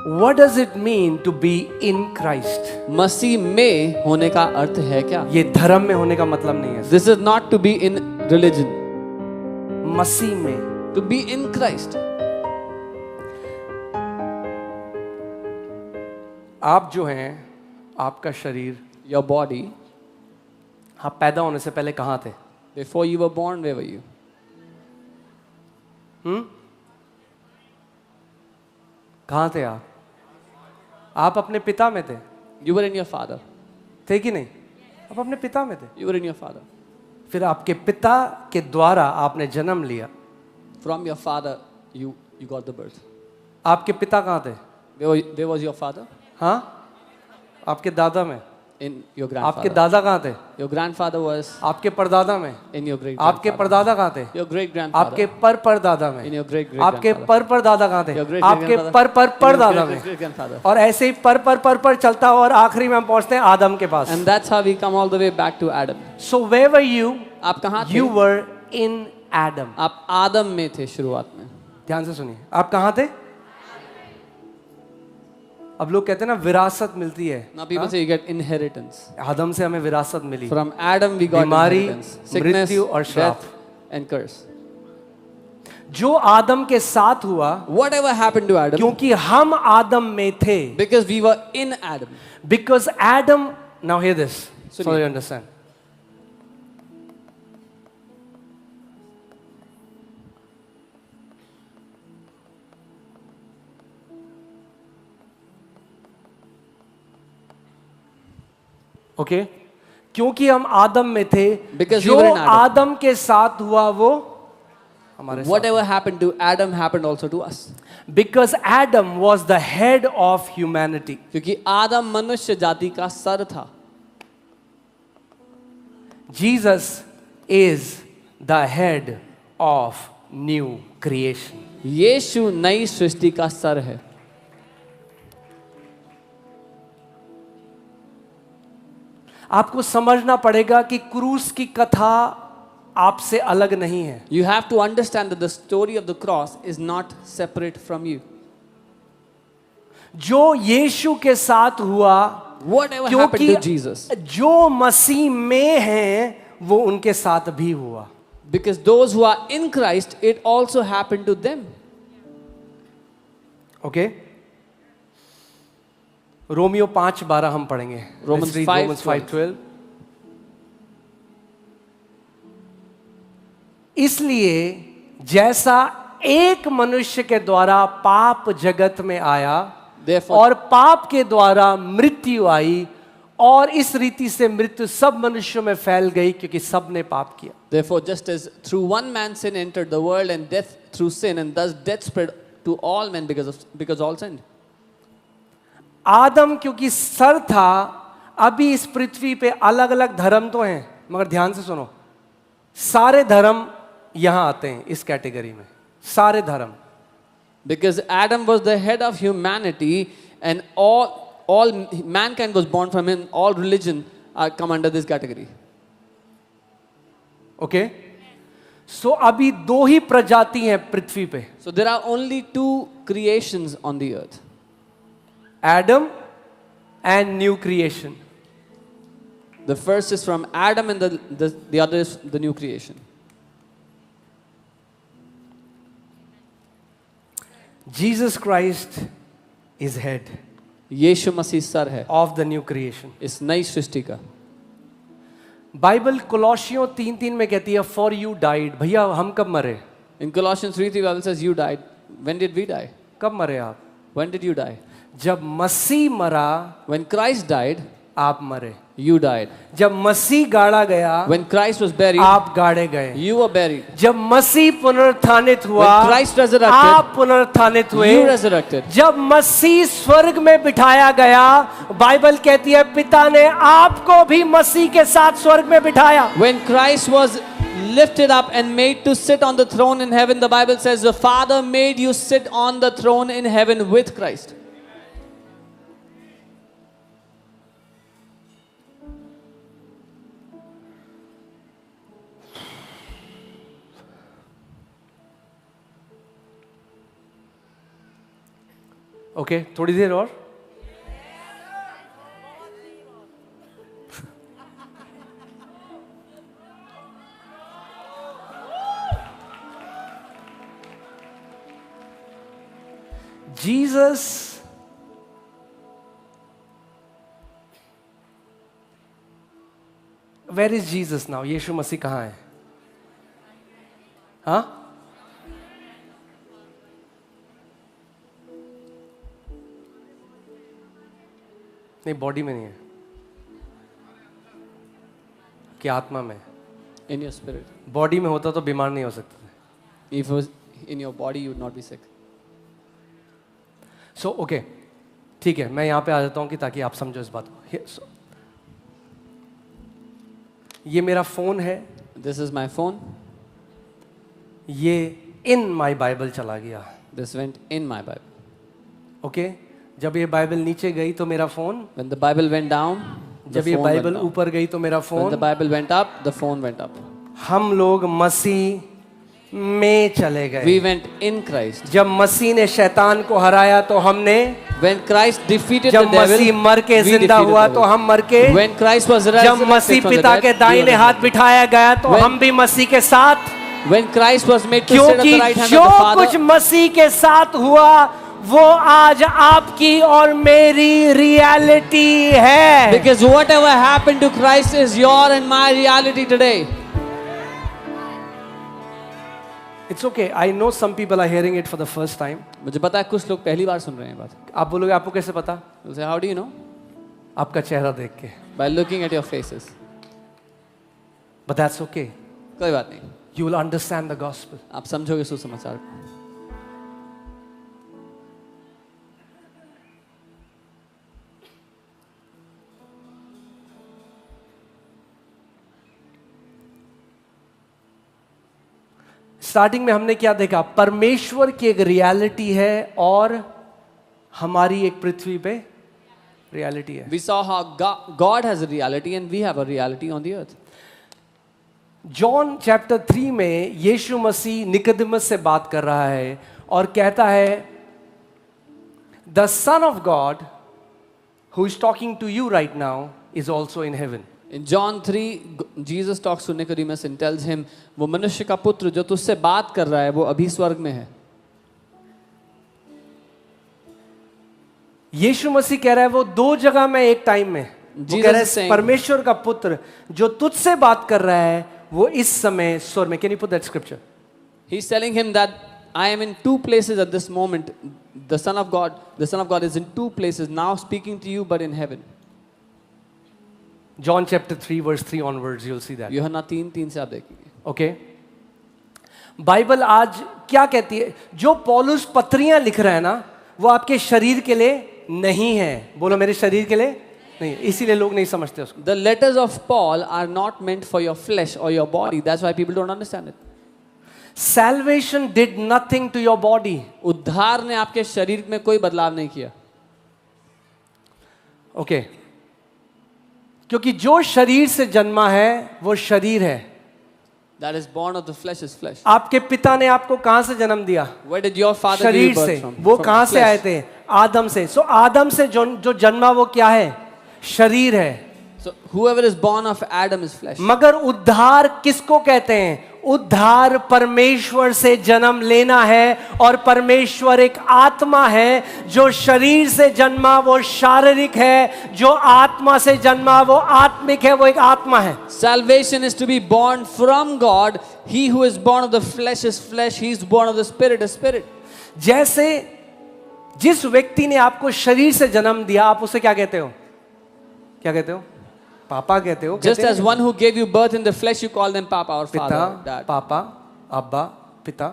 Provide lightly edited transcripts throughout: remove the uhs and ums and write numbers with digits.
What does it mean to be in Christ? मसीह में होने का अर्थ है क्या? ये धर्म में होने का मतलब नहीं है, This is not to be in religion. मसीह में. To be in Christ. आप जो हैं, आपका शरीर, Your body, आप पैदा होने से पहले कहाँ थे? before you were born, where were you? कहाँ थे आप? आप अपने पिता में थे. You were in your father. थे कि नहीं? आप अपने पिता में थे. You were in your father. फिर आपके पिता के द्वारा आपने जन्म लिया. From your father, you got the birth. आपके पिता कहाँ थे? Where was your father? हाँ, आपके दादा में. In your grandfather. आपके दादा कहाँ थे? Your grandfather was आपके परदादा में. in your great आपके परदादा कहाँ थे? Your great grandfather. आपके परदादा में. In your great आपके परदादा कहाँ थे? Your great आपके परदादा में. great grandfather. और ऐसे ही पर चलता हुआ और आखिरी में हम पहुंचते हैं आदम के पास. And that's how we come all the way back to Adam. So where were you? आप कहाँ थे? You were in Adam. आप आदम में थे शुरुआत में. ध्यान से सुनिए, आप कहाँ थे? अब लोग कहते हैं ना विरासत मिलती है. Now people say you get inheritance. आदम से हमें विरासत मिली. From Adam we got बीमारी, inheritance. Sickness, मृत्यु और श्राप. death and curse. जो आदम के साथ हुआ, Whatever happened to Adam, क्योंकि हम आदम में थे. because we were in Adam. Because Adam, now hear this, so you understand. Okay, क्योंकि हम आदम में थे, Because we जो were in Adam. आदम के साथ हुआ वो हमारे साथ. Whatever happened to Adam happened also to us. Because Adam was the head of humanity. क्योंकि आदम मनुष्य जाति का सर था. Jesus is the head of new creation. यीशु नई सृष्टि का सर है. आपको समझना पड़ेगा कि क्रूस की कथा आपसे अलग नहीं है. You have to understand that the story of the cross is not separate from you. जो यीशु के साथ हुआ, Whatever happened क्योंकि to Jesus, जो मसीह में हैं वो उनके साथ भी हुआ. because those who are in Christ, it also happened to them. Okay, Romeo 5:12 हम पढ़ेंगे. Romans 5:12. इसलिए जैसा एक मनुष्य के द्वारा पाप जगत में आया, Therefore, और पाप के द्वारा मृत्यु आई, और इस रीति से मृत्यु सब मनुष्यों में फैल गई क्योंकि सब ने पाप किया. therefore, just as through one man sin entered the world, and death through sin, and thus death spread to all men because all sinned. आदम क्योंकि सर था, अभी इस पृथ्वी पे अलग अलग धर्म तो हैं, मगर ध्यान से सुनो, सारे धर्म यहां आते हैं इस कैटेगरी में. सारे धर्म. Because Adam was the head of humanity, and all mankind was born from him. All religion come under this category. Okay, so अभी दो ही प्रजाति हैं पृथ्वी पे. So there are only two creations on the earth. Adam and new creation. The first is from Adam, and the other is the new creation. Jesus Christ is head यीशु मसीह सर है of the new creation. इस नई सृष्टि का. Bible कोलोसियों 3:3 में कहती है for you died. भैया हम कब मरे? In Colossians 3:3 Bible says you died. When did we die? कब मरे आप? When did you die? जब मसीह मरा, When Christ died, आप मरे. you died. जब मसीह गाड़ा गया, When Christ was buried, आप गाड़े गए. you were buried. जब मसीह पुनरुत्थानित हुआ, When Christ resurrected, आप पुनरुत्थानित हुए. you resurrected. जब मसीह स्वर्ग में बिठाया गया, बाइबल कहती है पिता ने आपको भी मसीह के साथ स्वर्ग में बिठाया. When Christ was lifted up and made to sit on the throne in heaven, the Bible says the Father made you sit on the throne in heaven with Christ. Okay थोड़ी देर और. Jesus Where is Jesus now? यीशु मसीह कहाँ है? हाँ? नहीं, body में नहीं है, कि आत्मा में. In your spirit. बॉडी में होता तो बीमार नहीं हो सकते थे. If it was in your body, you would not be sick. So okay ठीक है, मैं यहाँ पे आ जाता हूँ कि ताकि आप समझो इस बात को. ये मेरा फोन है, This is my phone. ये इन माई बाइबल चला गया. This went in my Bible. Okay जब ये बाइबल नीचे गई तो मेरा phone, When the Bible went down, the जब ये phone went बाइबल down. ऊपर गई तो मेरा When the phone. Bible went up, the phone went up. हम लोग मसीह में चले We गए. went in Christ. जब मसीह ने शैतान को हराया तो हमने, When Christ defeated the जब devil, मसीह मर के we जिंदा defeated हुआ the तो devil. हम मर के, When Christ was जब resurrected मसीह from the पिता dead, के we दाहिने were हाथ resurrected. बिठाया गया तो When- हम भी मसीह के साथ, When Christ was made to sit at क्योंकि the right hand जो of the कुछ Father, मसीह के साथ हुआ वो आज आपकी और मेरी रियलिटी है. because whatever happened to Christ is your and my reality today. It's okay. I know some people are hearing it for the first time. मुझे पता है कुछ लोग पहली बार सुन रहे हैं बात. आप बोलोगे आपको कैसे पता? You'll say, how do you know? आपका चेहरा देख के. By looking at your faces. But that's okay. कोई बात नहीं, You will understand the gospel. आप समझोगे सुसमाचार को. स्टार्टिंग में हमने क्या देखा? परमेश्वर की एक रियलिटी है और हमारी एक पृथ्वी पे रियलिटी है. We saw how God has a reality and we have a reality on the earth. John chapter 3 में यीशु मसीह निकोदेमस से बात कर रहा है और कहता है the son of God who is talking to you right now is also in heaven. In John 3, Jesus talks to Nicodemus and tells him, वो मनुष्य का पुत्र जो तुझसे बात कर रहा है वो अभी स्वर्ग में है. यीशु मसीह कह रहा है वो दो जगह में एक टाइम में. वो Jesus कह रहा is है saying- परमेश्वर का पुत्र जो तुझसे बात कर रहा है वो इस समय स्वर्ग में. Can you put that scripture? He's telling him that I am in two places at this moment. The Son of God is in two places now, speaking to you, but in heaven. John chapter 3 verse 3 onwards you'll see that. यूहन्ना 3:3 से आप देखेंगे. Okay Bible आज क्या कहती है? जो पौलुस पत्रियां लिख रहा है ना वो आपके शरीर के लिए नहीं है. बोलो मेरे शरीर के लिए नहीं, इसीलिए लोग नहीं समझते उसको. The letters of Paul are not meant for your flesh or your body. That's why people don't understand it. Salvation did nothing to your body. उद्धार ने आपके शरीर में कोई बदलाव नहीं किया. ओके क्योंकि जो शरीर से जन्मा है वो शरीर है. That is born of the flesh is flesh. आपके पिता ने आपको कहां से जन्म दिया? Where did your father give शरीर you birth से. from? वो From कहां से flesh. आए थे? आदम से. सो आदम से जो जन्मा वो क्या है? शरीर है. So whoever is born of Adam is flesh. मगर उद्धार किसको कहते हैं? उद्धार परमेश्वर से जन्म लेना है और परमेश्वर एक आत्मा है. जो शरीर से जन्मा वो शारीरिक है, जो आत्मा से जन्मा वो आत्मिक है, वो एक आत्मा है. Salvation is to be born from God. He who is born of the flesh is flesh. He is born of the spirit is spirit. जैसे जिस व्यक्ति ने आपको शरीर से जन्म दिया आप उसे क्या कहते हो? क्या कहते हो? पापा कहते हो. Just कहते as हैं? one who gave you birth in the flesh, you call them Papa or पिता, Father, Dad. पापा, अब्बा, पिता.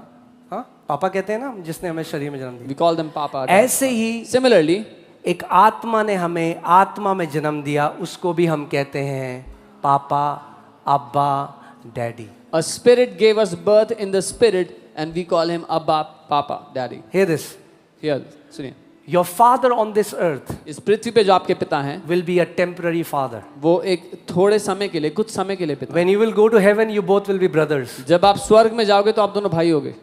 हाँ पापा कहते हैं ना जिसने हमें शरीर में जन्म दिया. We call them Papa or Dad. ऐसे ही Similarly, एक आत्मा ने हमें आत्मा में जन्म दिया, उसको भी हम कहते हैं पापा, अब्बा, daddy. a spirit gave us birth in the spirit, and we call him Abba, Papa, Daddy. Hear this. Here, सुनिए. Your father on this earth इस पृथ्वी पे जो आपके पिता हैं, will be a temporary father. वो एक थोड़े समय के लिए, कुछ समय के लिए पिता. When you will go to heaven, you both will be brothers. जब आप स्वर्ग में जाओगे तो आप दोनों भाई होगे.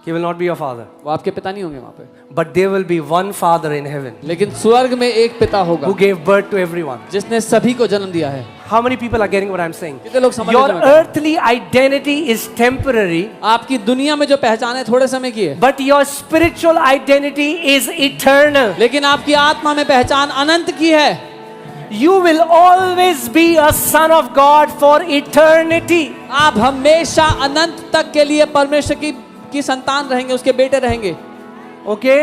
He will not be your father, वो आपके पिता नहीं होंगे वहाँ पे, but there will be one father in heaven लेकिन स्वर्ग में एक पिता होगा who gave birth to everyone. जिसने सभी को जन्म दिया है। How many people are getting what I'm saying? कितने लोग समझ Your रहे हैं मैं क्या earthly identity is temporary, कहूं? आपकी दुनिया में जो पहचान है थोड़े समय की है, but your spiritual identity is eternal. लेकिन आपकी आत्मा में पहचान अनंत की है। You will always be a son of God for eternity. आप हमेशा अनंत तक के लिए परमेश्वर की संतान रहेंगे, उसके बेटे रहेंगे। Okay?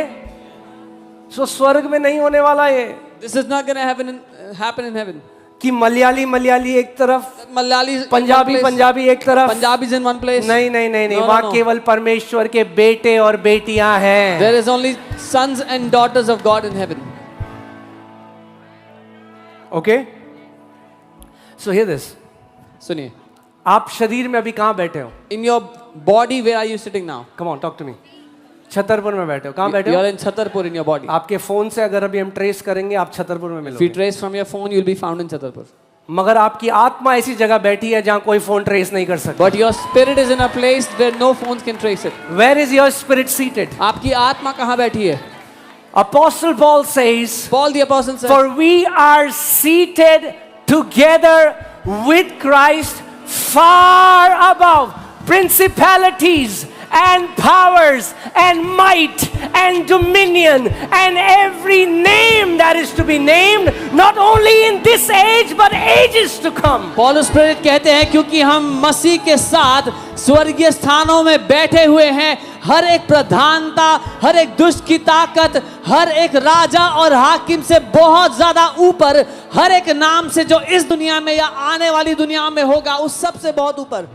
So स्वर्ग में नहीं होने वाला ये This is not gonna happen in heaven. कि मलयाली एक तरफ, मलयाली पंजाबी एक तरफ, पंजाबीज in one place. नहीं नहीं नहीं नहीं, No, no, वहाँ no. केवल परमेश्वर के बेटे और बेटियां हैं। There is only sons and daughters of God in heaven. Okay? So hear this. सुनिए, आप शरीर में अभी कहाँ बैठे हो? in your body where are you sitting now? Come on, talk to me. Chhatarpur में बैठे हो। कहाँ बैठे You हो? are in Chhatarpur in your body. आपके फोन से अगर अभी हम ट्रेस करेंगे, आप छतरपुर में If you मिलोगे। trace from your phone, you'll be found in Chhatarpur. मगर आपकी आत्मा ऐसी जगह बैठी है जहाँ कोई फोन ट्रेस नहीं कर सकता। But your spirit is in a place where no phones can trace it. Where is your spirit seated? आपकी आत्मा कहाँ बैठी है? Apostle Paul says, Paul the apostle said, for we are seated together with Christ far above principalities and powers and might and dominion and every name that is to be named, not only in this age but ages to come. पौलुस प्रेरित कहते हैं क्योंकि हम मसीह के साथ स्वर्गीय स्थानों में बैठे हुए हैं, हर एक प्रधानता, हर एक दुष्ट की ताकत, हर एक राजा और हाकिम से बहुत ज्यादा ऊपर, हर एक नाम से जो इस दुनिया में या आने वाली दुनिया में होगा, उस सब से बहुत ऊपर।